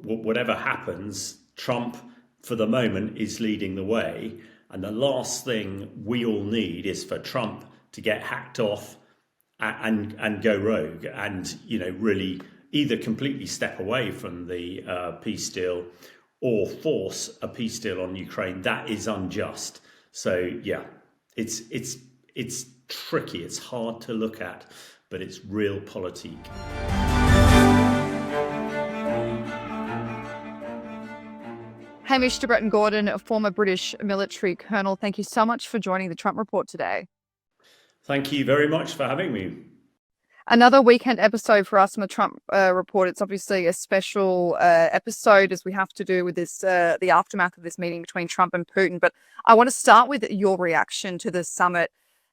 whatever happens, Trump, for the moment, is leading the way. And the last thing we all need is for Trump to get hacked off and go rogue and, really either completely step away from the peace deal or force a peace deal on Ukraine. That is unjust. So, yeah, it's tricky. It's hard to look at, but it's realpolitik. Hamish de Bretton-Gordon, a former British military colonel, thank you so much for joining the Trump Report today. Thank you very much for having me. Another weekend episode for us on the Trump Report. It's obviously a special episode as we have to do with this, the aftermath of this meeting between Trump and Putin. But I want to start with your reaction to the summit.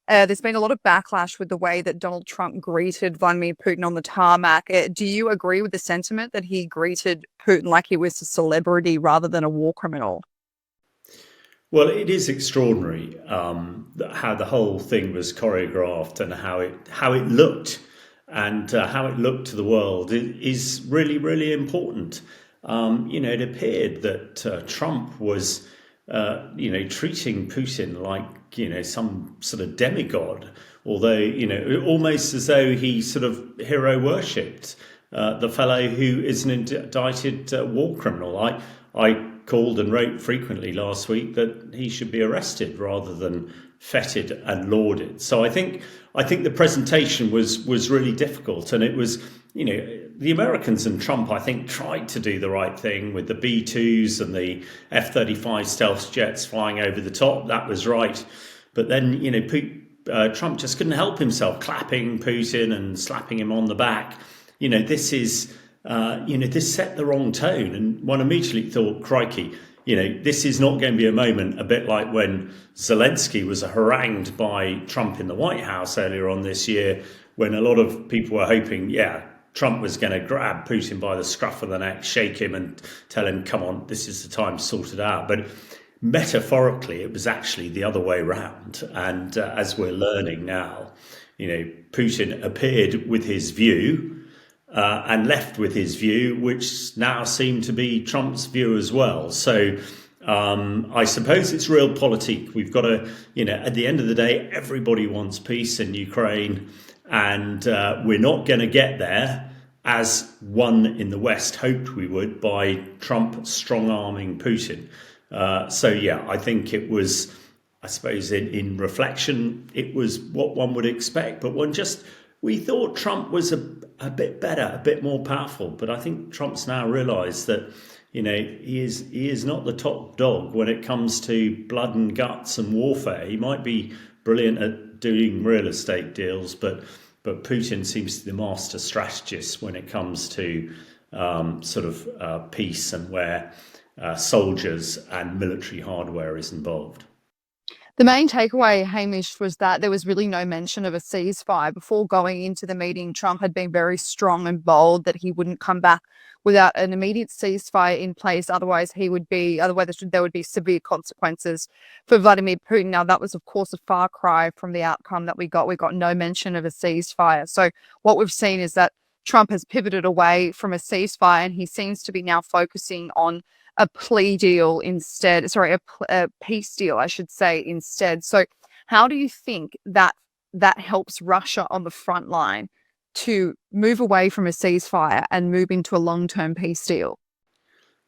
There's been a lot of backlash with the way that Donald Trump greeted Vladimir Putin on the tarmac. Do you agree with the sentiment that he greeted Putin like he was a celebrity rather than a war criminal? Well, it is extraordinary how the whole thing was choreographed and how it looked, and how it looked to the world is really, really important. It appeared that Trump was, treating Putin like, some sort of demigod, although, almost as though he sort of hero worshipped the fellow who is an indicted war criminal. I called and wrote frequently last week that he should be arrested rather than feted and lauded. So I think the presentation was really difficult, and it was, the Americans and Trump, I think, tried to do the right thing with the B-2s and the F-35 stealth jets flying over the top. That was right. But then, Trump just couldn't help himself, clapping Putin and slapping him on the back. This is, this set the wrong tone. And one immediately thought, crikey, this is not going to be a moment a bit like when Zelensky was harangued by Trump in the White House earlier on this year, when a lot of people were hoping, Trump was going to grab Putin by the scruff of the neck, shake him and tell him, come on, this is the time to sort it out. But metaphorically, it was actually the other way round. And as we're learning now, Putin appeared with his view and left with his view, which now seemed to be Trump's view as well. So I suppose it's realpolitik. We've got to, at the end of the day, everybody wants peace in Ukraine. And we're not going to get there, as one in the West hoped we would, by Trump strong-arming Putin. I think it was, I suppose, in reflection, it was what one would expect. But we thought Trump was a bit better, a bit more powerful. But I think Trump's now realised that, he is not the top dog when it comes to blood and guts and warfare. He might be brilliant at doing real estate deals, but Putin seems to be the master strategist when it comes to peace and where soldiers and military hardware is involved. The main takeaway, Hamish, was that there was really no mention of a ceasefire. Before going into the meeting, Trump had been very strong and bold that he wouldn't come back without an immediate ceasefire in place. Otherwise, there would be severe consequences for Vladimir Putin. Now, that was, of course, a far cry from the outcome that we got. We got no mention of a ceasefire. So what we've seen is that Trump has pivoted away from a ceasefire, and he seems to be now focusing on a plea deal instead. A peace deal, I should say, instead. So how do you think that helps Russia on the front line to move away from a ceasefire and move into a long-term peace deal?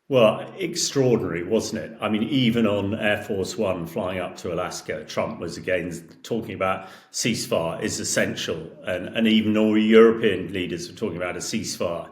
Well, extraordinary, wasn't it? I mean, even on Air Force One flying up to Alaska, Trump was again talking about ceasefire is essential. And even all European leaders were talking about a ceasefire.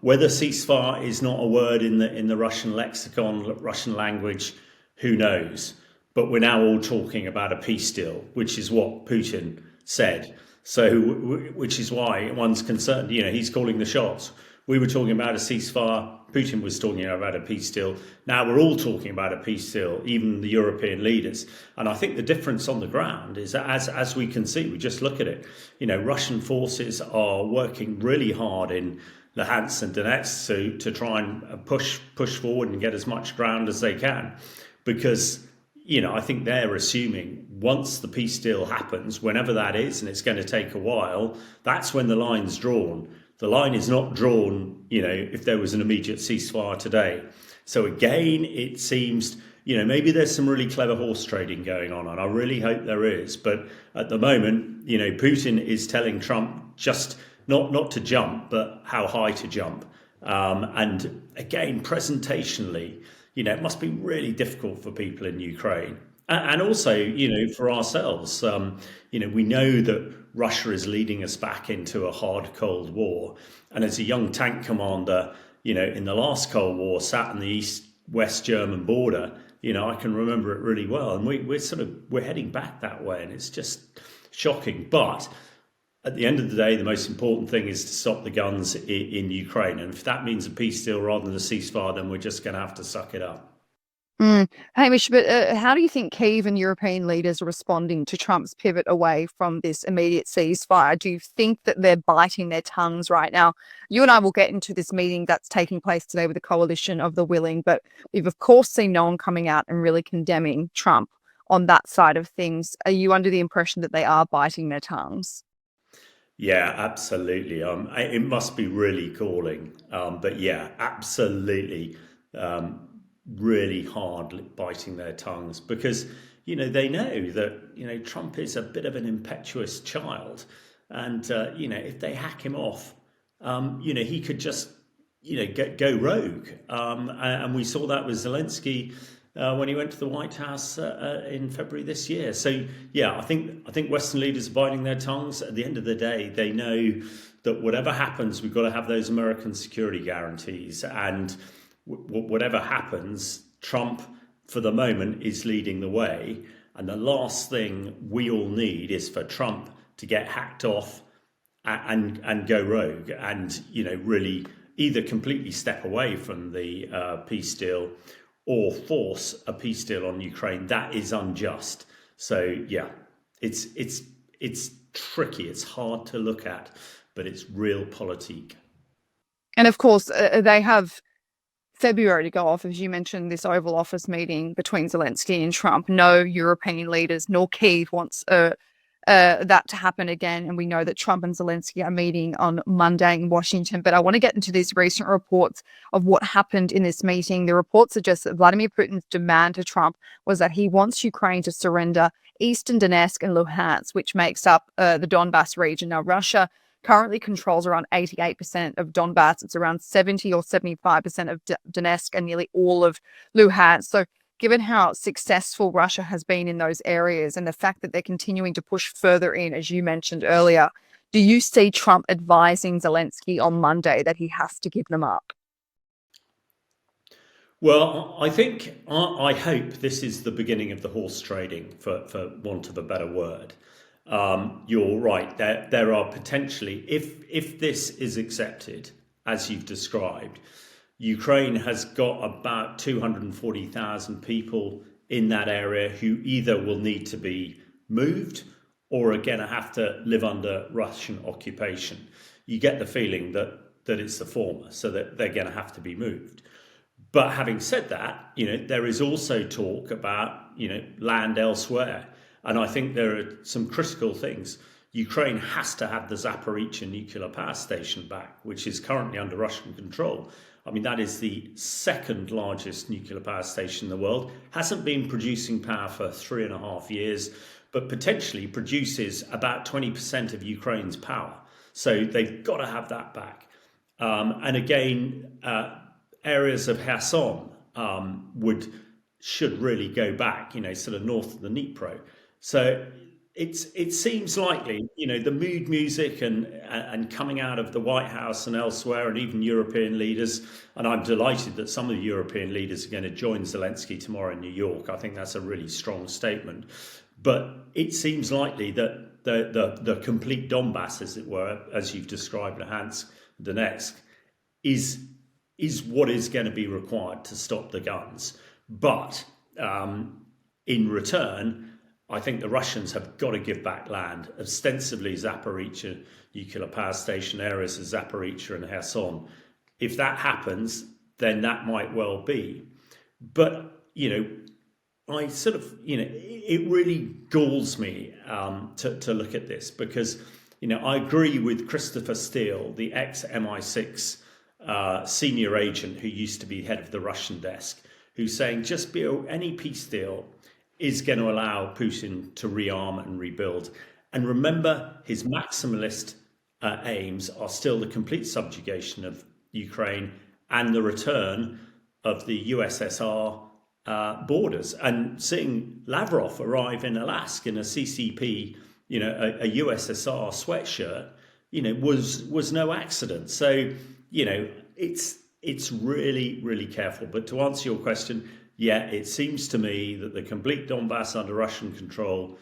Whether ceasefire is not a word in the Russian lexicon, Russian language, who knows? But we're now all talking about a peace deal, which is what Putin said. So, which is why one's concerned, he's calling the shots. We were talking about a ceasefire. Putin was talking about a peace deal. Now we're all talking about a peace deal, even the European leaders. And I think the difference on the ground is that as we can see, we just look at it, Russian forces are working really hard in Luhansk and Donetsk to try and push forward and get as much ground as they can. Because, I think they're assuming once the peace deal happens, whenever that is, and it's going to take a while, that's when the line's drawn. The line is not drawn, if there was an immediate ceasefire today. So again, it seems, maybe there's some really clever horse trading going on, and I really hope there is. But at the moment, Putin is telling Trump just not to jump, but how high to jump. And again, presentationally, it must be really difficult for people in Ukraine. And also, for ourselves, we know that Russia is leading us back into a hard Cold War. And as a young tank commander, in the last Cold War, sat on the East-West German border, I can remember it really well. And we're heading back that way, and it's just shocking. But at the end of the day, the most important thing is to stop the guns in Ukraine. And if that means a peace deal rather than a ceasefire, then we're just going to have to suck it up. Hamish, but how do you think Kyiv and European leaders are responding to Trump's pivot away from this immediate ceasefire? Do you think that they're biting their tongues right now? You and I will get into this meeting that's taking place today with the Coalition of the Willing, but we've of course seen no one coming out and really condemning Trump on that side of things. Are you under the impression that they are biting their tongues? Yeah, absolutely. It must be really galling. But yeah, absolutely. Really hard biting their tongues because they know that Trump is a bit of an impetuous child, and if they hack him off, he could just go rogue, and we saw that with Zelensky when he went to the White House in February this year. So yeah, I think Western leaders are biting their tongues. At the end of the day, they know that whatever happens, we've got to have those American security guarantees, and whatever happens, Trump, for the moment, is leading the way. And the last thing we all need is for Trump to get hacked off and go rogue and, really either completely step away from the peace deal or force a peace deal on Ukraine. That is unjust. So, yeah, it's tricky. It's hard to look at, but it's real politique. And of course, they have February to go off, as you mentioned, this Oval Office meeting between Zelensky and Trump. No European leaders, nor Kyiv wants that to happen again. And we know that Trump and Zelensky are meeting on Monday in Washington. But I want to get into these recent reports of what happened in this meeting. The report suggests that Vladimir Putin's demand to Trump was that he wants Ukraine to surrender eastern Donetsk and Luhansk, which makes up the Donbas region. Now, Russia currently controls around 88% of Donbas. It's around 70 or 75% of Donetsk and nearly all of Luhansk. So given how successful Russia has been in those areas and the fact that they're continuing to push further in, as you mentioned earlier, do you see Trump advising Zelensky on Monday that he has to give them up? Well, I hope this is the beginning of the horse trading, for want of a better word. You're right. There are potentially, if this is accepted, as you've described, Ukraine has got about 240,000 people in that area who either will need to be moved or are going to have to live under Russian occupation. You get the feeling that it's the former, so that they're going to have to be moved. But having said that, there is also talk about, land elsewhere. And I think there are some critical things. Ukraine has to have the Zaporizhzhia nuclear power station back, which is currently under Russian control. I mean, that is the second largest nuclear power station in the world. Hasn't been producing power for 3.5 years, but potentially produces about 20% of Ukraine's power. So they've got to have that back. And again, areas of Kherson should really go back, sort of north of the Dnipro. So it seems likely, the mood music and coming out of the White House and elsewhere, and even European leaders, and I'm delighted that some of the European leaders are going to join Zelensky tomorrow in New York. I think that's a really strong statement. But it seems likely that the complete Donbas, as it were, as you've described, Luhansk, Donetsk, is what is going to be required to stop the guns. But in return, I think the Russians have got to give back land, ostensibly Zaporizhzhia nuclear power station, areas of Zaporizhzhia and Kherson. If that happens, then that might well be. But, I sort of, it really galls me to look at this because I agree with Christopher Steele, the ex-MI6 senior agent who used to be head of the Russian desk, who's saying any peace deal is going to allow Putin to rearm and rebuild. And remember, his maximalist aims are still the complete subjugation of Ukraine and the return of the USSR borders. And seeing Lavrov arrive in Alaska in a CCP, a USSR sweatshirt, was no accident. So, it's really, really careful. But to answer your question, yeah, it seems to me that the complete Donbas under Russian control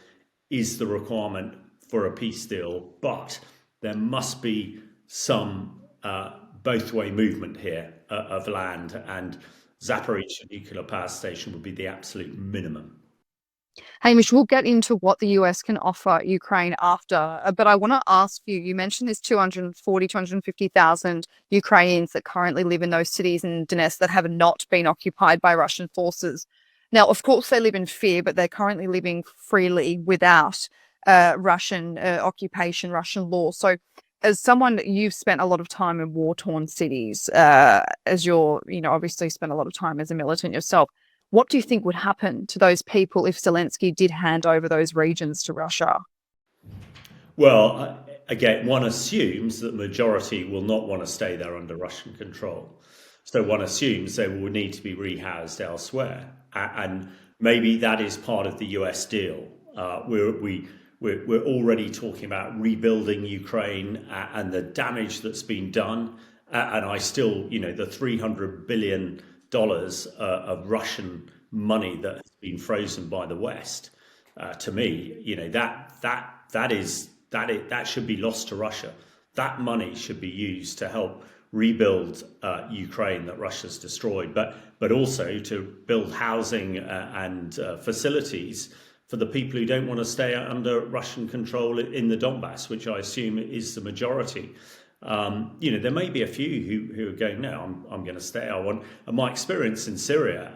is the requirement for a peace deal, but there must be some both-way movement here of land, and Zaporizhzhia nuclear power station would be the absolute minimum. Hamish, we'll get into what the US can offer Ukraine after, but I want to ask you, you mentioned there's 250,000 Ukrainians that currently live in those cities in Donetsk that have not been occupied by Russian forces. Now, of course, they live in fear, but they're currently living freely without Russian occupation, Russian law. So as someone, you've spent a lot of time in war-torn cities, as you're, obviously spent a lot of time as a militant yourself. What do you think would happen to those people if Zelensky did hand over those regions to Russia? Well, again, one assumes that the majority will not want to stay there under Russian control. So one assumes they will need to be rehoused elsewhere. And maybe that is part of the US deal. We're already talking about rebuilding Ukraine and the damage that's been done. And I still, the $300 billion of Russian money that has been frozen by the West, to me, that should be lost to Russia. That money should be used to help rebuild Ukraine that Russia's destroyed, but also to build housing and facilities for the people who don't want to stay under Russian control in the Donbas, which I assume is the majority. There may be a few who are going, no, I'm going to stay. And my experience in Syria,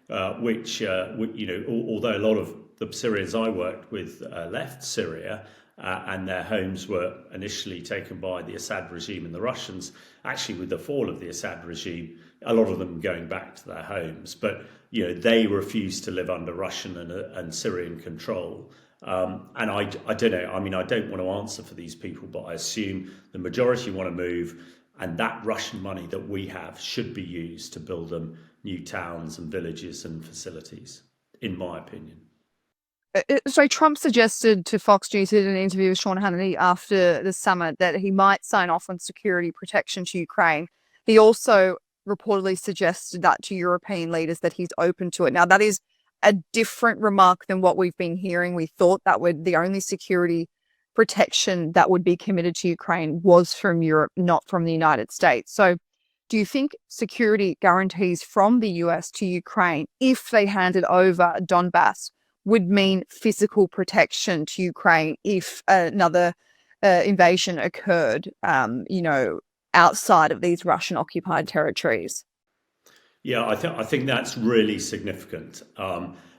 although a lot of the Syrians I worked with left Syria and their homes were initially taken by the Assad regime and the Russians, actually with the fall of the Assad regime, a lot of them going back to their homes. But, they refused to live under Russian and Syrian control. And I don't know, I don't want to answer for these people, but I assume the majority want to move, and that Russian money that we have should be used to build them new towns and villages and facilities, in my opinion. So Trump suggested to Fox News in an interview with Sean Hannity after the summit that he might sign off on security protection to Ukraine. He also reportedly suggested that to European leaders that he's open to it. Now, that is a different remark than what we've been hearing. We thought that the only security protection that would be committed to Ukraine was from Europe, not from the United States. So do you think security guarantees from the US to Ukraine, if they handed over Donbas, would mean physical protection to Ukraine if another invasion occurred, outside of these Russian occupied territories? Yeah, I think that's really significant.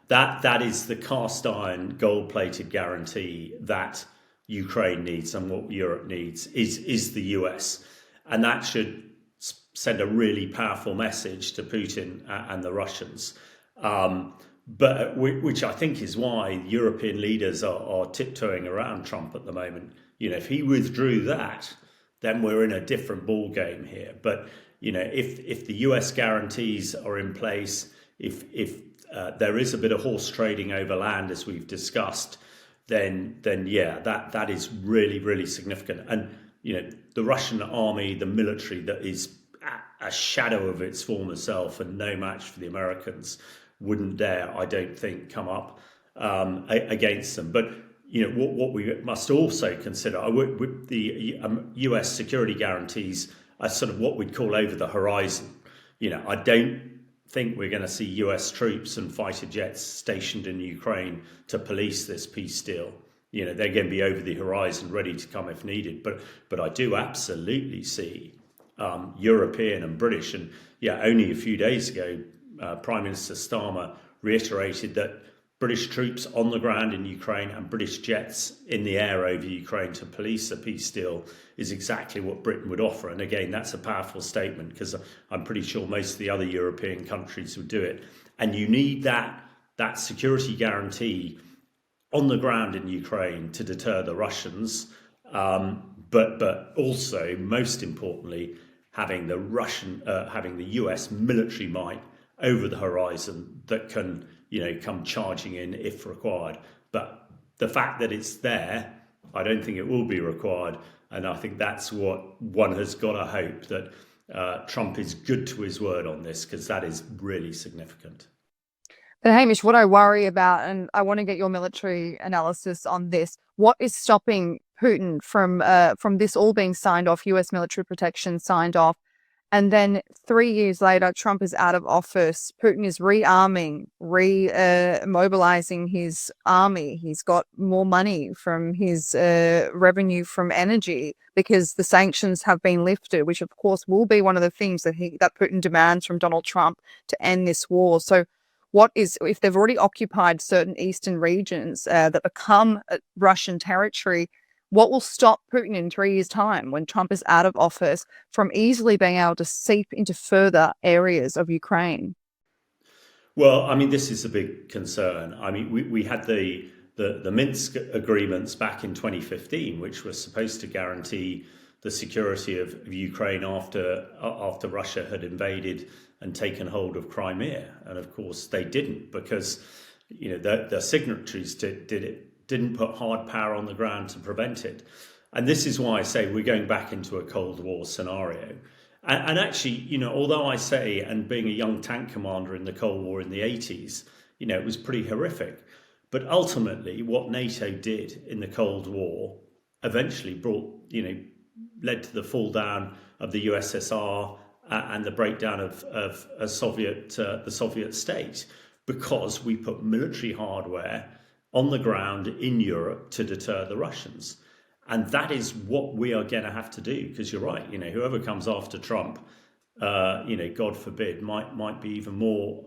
That is the cast iron, gold plated guarantee that Ukraine needs and what Europe needs is the US, and that should send a really powerful message to Putin and the Russians. But which I think is why European leaders are tiptoeing around Trump at the moment. If he withdrew that, then we're in a different ball game here. But if the US guarantees are in place, if there is a bit of horse trading over land, as we've discussed, then yeah, that is really, really significant. And the Russian army, the military that is a shadow of its former self and no match for the Americans, wouldn't dare, I don't think, come up against them. But what we must also consider, with the US security guarantees are sort of what we'd call over the horizon. I don't think we're going to see US troops and fighter jets stationed in Ukraine to police this peace deal. They're going to be over the horizon, ready to come if needed. But I do absolutely see European and British, and only a few days ago, Prime Minister Starmer reiterated that British troops on the ground in Ukraine and British jets in the air over Ukraine to police a peace deal is exactly what Britain would offer. And again, that's a powerful statement, because I'm pretty sure most of the other European countries would do it. And you need that security guarantee on the ground in Ukraine to deter the Russians, but also, most importantly, having the US military might over the horizon that can, come charging in if required. But the fact that it's there, I don't think it will be required, and I think that's what one has got to hope, that Trump is good to his word on this, because that is really significant. But Hamish, what I worry about, and I want to get your military analysis on this, what is stopping Putin from this all being signed off, US military protection signed off, and then 3 years later, Trump is out of office. Putin is rearming, mobilizing his army. He's got more money from his revenue from energy because the sanctions have been lifted, which of course will be one of the things that Putin demands from Donald Trump to end this war. So if they've already occupied certain eastern regions that become Russian territory, what will stop Putin in 3 years' time, when Trump is out of office, from easily being able to seep into further areas of Ukraine? Well, I mean, this is a big concern. I mean, we had the Minsk agreements back in 2015, which were supposed to guarantee the security of Ukraine after Russia had invaded and taken hold of Crimea. And of course, they didn't, because the signatories didn't put hard power on the ground to prevent it. And this is why I say we're going back into a Cold War scenario. And actually, although I say, and being a young tank commander in the Cold War in the 80s, it was pretty horrific. But ultimately, what NATO did in the Cold War eventually led to the fall down of the USSR and the breakdown of the Soviet state, because we put military hardware on the ground in Europe to deter the Russians. And that is what we are going to have to do, because you're right, whoever comes after Trump, God forbid, might be even more,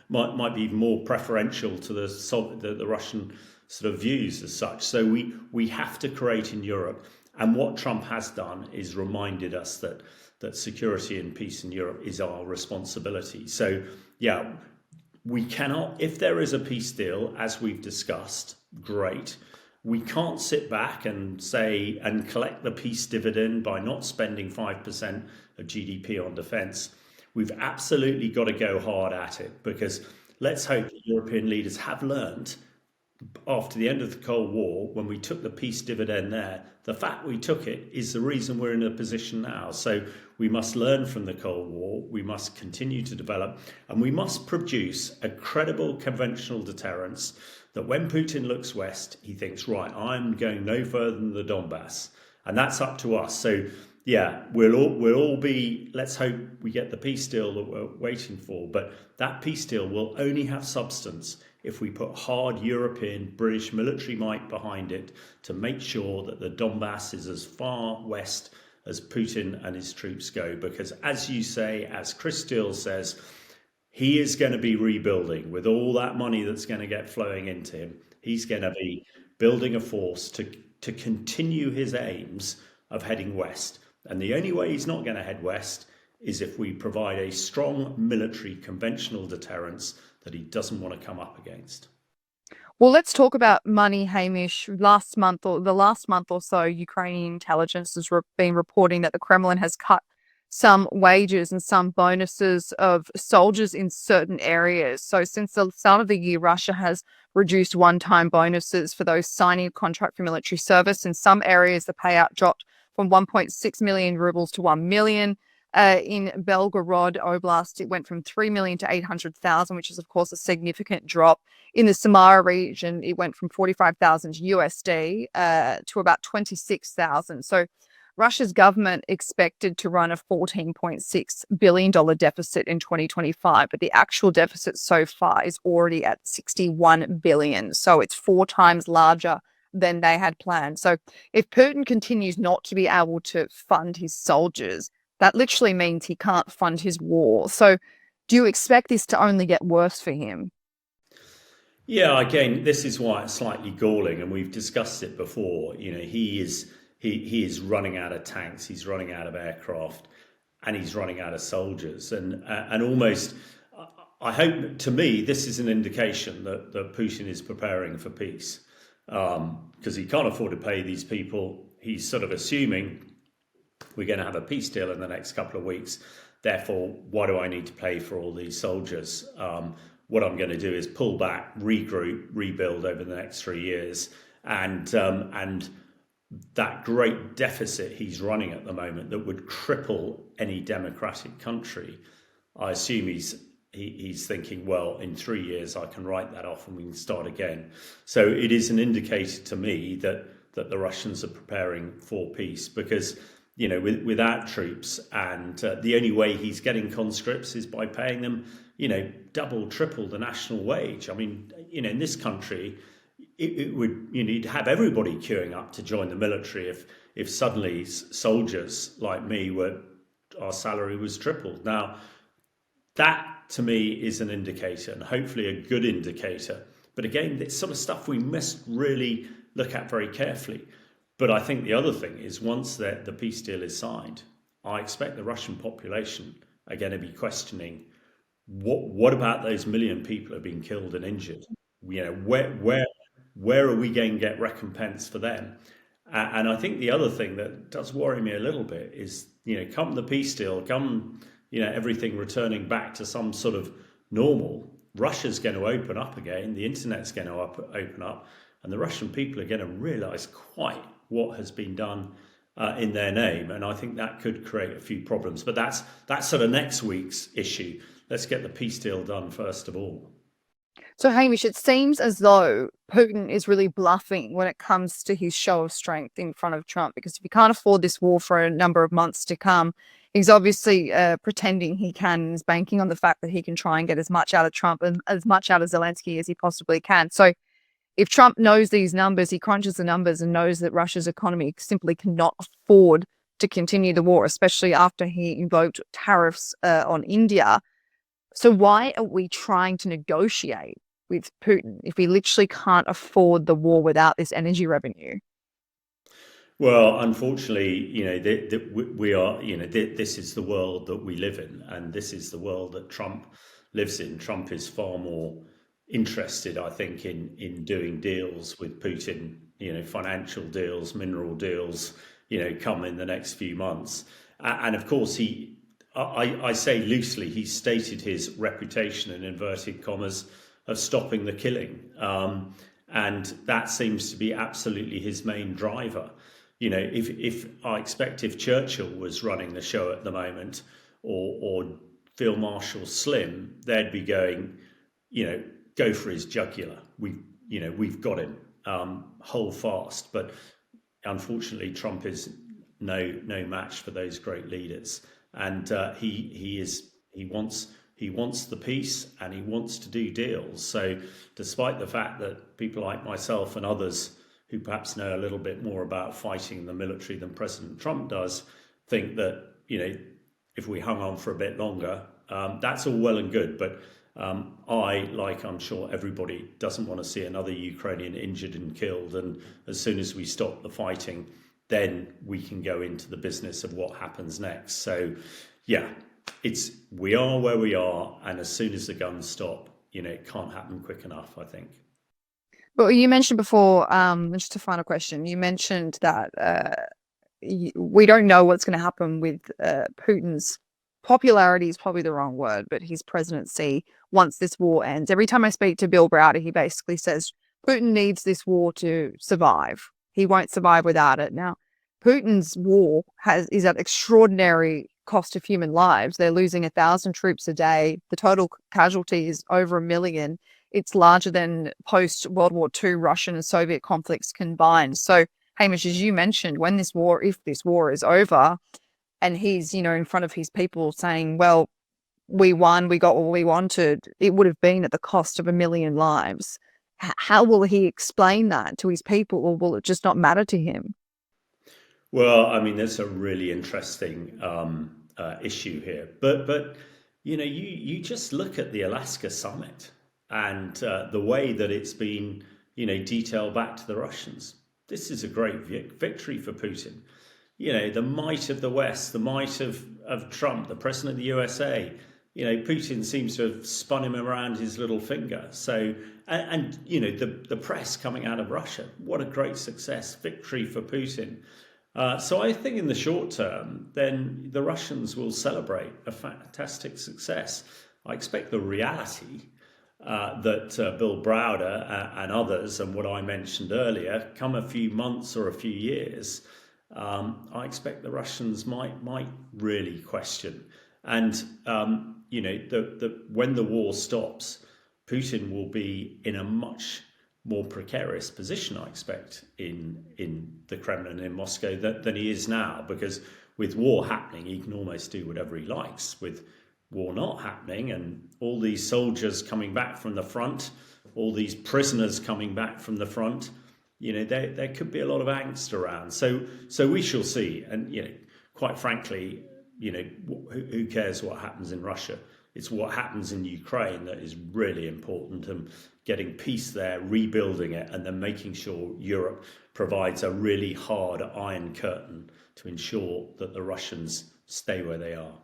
might be even more preferential to the Russian sort of views as such. So we have to create in Europe. And what Trump has done is reminded us that security and peace in Europe is our responsibility. So, yeah, we cannot, if there is a peace deal, as we've discussed, great. We can't sit back and say and collect the peace dividend by not spending 5% of GDP on defence. We've absolutely got to go hard at it, because let's hope that European leaders have learned after the end of the Cold War, when we took the peace dividend there, the fact we took it is the reason we're in a position now. So we must learn from the Cold War, we must continue to develop, and we must produce a credible conventional deterrence that when Putin looks west, he thinks, right, I'm going no further than the Donbas. And that's up to us. So yeah, we'll all be, let's hope we get the peace deal that we're waiting for. But that peace deal will only have substance if we put hard European, British military might behind it to make sure that the Donbas is as far west as Putin and his troops go. Because as you say, as Chris Steele says, he is going to be rebuilding with all that money that's going to get flowing into him. He's going to be building a force to continue his aims of heading west. And the only way he's not going to head west is if we provide a strong military conventional deterrence that he doesn't want to come up against. Well, let's talk about money, Hamish. The last month or so, Ukrainian intelligence has been reporting that the Kremlin has cut some wages and some bonuses of soldiers in certain areas. So since the start of the year, Russia has reduced one-time bonuses for those signing a contract for military service. In some areas, the payout dropped from 1.6 million rubles to 1 million. In Belgorod Oblast, it went from 3 million to 800,000, which is, of course, a significant drop. In the Samara region, it went from 45,000 USD to about 26,000. So Russia's government expected to run a $14.6 billion deficit in 2025, but the actual deficit so far is already at 61 billion. So it's 4 times larger than they had planned. So if Putin continues not to be able to fund his soldiers, that literally means he can't fund his war. So do you expect this to only get worse for him? Yeah, again, this is why it's slightly galling, and we've discussed it before. He is running out of tanks, he's running out of aircraft, and he's running out of soldiers, and almost. I hope, to me, this is an indication that Putin is preparing for peace, because he can't afford to pay these people. He's sort of assuming we're going to have a peace deal in the next couple of weeks. Therefore, why do I need to pay for all these soldiers? What I'm going to do is pull back, regroup, rebuild over the next 3 years, and that great deficit he's running at the moment that would cripple any democratic country. I assume he's thinking, well, in 3 years I can write that off and we can start again. So it is an indicator to me that the Russians are preparing for peace, because without troops, and the only way he's getting conscripts is by paying them, double, triple the national wage. I mean, in this country, it would you'd have everybody queuing up to join the military if suddenly soldiers like me our salary was tripled. Now, that to me is an indicator, and hopefully a good indicator. But again, it's sort of stuff we must really look at very carefully. But I think the other thing is, once the peace deal is signed, I expect the Russian population are going to be questioning what about those million people who have been killed and injured? Where are we going to get recompense for them? And I think the other thing that does worry me a little bit is, come the peace deal, come everything returning back to some sort of normal, Russia's going to open up again, the internet's going to open up, and the Russian people are going to realize quite what has been done in their name. And I think that could create a few problems. But that's sort of next week's issue. Let's get the peace deal done first of all. So, Hamish, it seems as though Putin is really bluffing when it comes to his show of strength in front of Trump, because if he can't afford this war for a number of months to come, he's obviously pretending he can, is banking on the fact that he can try and get as much out of Trump and as much out of Zelensky as he possibly can. So if Trump knows these numbers, he crunches the numbers and knows that Russia's economy simply cannot afford to continue the war, especially after he invoked tariffs on India. So why are we trying to negotiate with Putin if he literally can't afford the war without this energy revenue? Well, unfortunately, we are, this is the world that we live in, and this is the world that Trump lives in. Trump is far more interested, I think, in doing deals with Putin, financial deals, mineral deals, come in the next few months. And of course, I say loosely, he's stated his reputation, in inverted commas, of stopping the killing. And that seems to be absolutely his main driver. If I expect if Churchill was running the show at the moment, or Field Marshal Slim, they'd be going, go for his jugular. We've got him, hold fast. But unfortunately, Trump is no match for those great leaders, and he wants the peace, and he wants to do deals. So, despite the fact that people like myself and others who perhaps know a little bit more about fighting in the military than President Trump does, think that if we hung on for a bit longer, that's all well and good. But I'm sure everybody, doesn't want to see another Ukrainian injured and killed. And as soon as we stop the fighting, then we can go into the business of what happens next. So, yeah, we are where we are, and as soon as the guns stop, it can't happen quick enough, I think. Well, you mentioned before, just a final question, you mentioned that we don't know what's going to happen with Putin's popularity is probably the wrong word, but his presidency once this war ends. Every time I speak to Bill Browder, he basically says Putin needs this war to survive. He won't survive without it. Now, Putin's war is at extraordinary cost of human lives. They're losing 1,000 troops a day. The total casualty is over 1 million. It's larger than post-World War II Russian and Soviet conflicts combined. So, Hamish, as you mentioned, if this war is over, and he's, in front of his people saying, well, we won, we got what we wanted, it would have been at the cost of 1 million lives. How will he explain that to his people, or will it just not matter to him? Well, I mean, that's a really interesting issue here. But you just look at the Alaska summit. and the way that it's been, detailed back to the Russians. This is a great victory for Putin. The might of the West, the might of Trump, the president of the USA. Putin seems to have spun him around his little finger. So, and the press coming out of Russia, what a great success, victory for Putin. So I think in the short term, then the Russians will celebrate a fantastic success. I expect the reality that Bill Browder and others, and what I mentioned earlier, come a few months or a few years, I expect the Russians might really question. And when the war stops, Putin will be in a much more precarious position, I expect, in the Kremlin in Moscow than he is now, because with war happening, he can almost do whatever he likes. With war not happening and all these soldiers coming back from the front, all these prisoners coming back from the front, there could be a lot of angst around. So we shall see. And quite frankly, who cares what happens in Russia? It's what happens in Ukraine that is really important, and getting peace there, rebuilding it, and then making sure Europe provides a really hard iron curtain to ensure that the Russians stay where they are.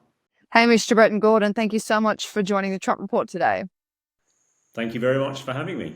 Hamish, Brett and Gordon, thank you so much for joining the Trump Report today. Thank you very much for having me.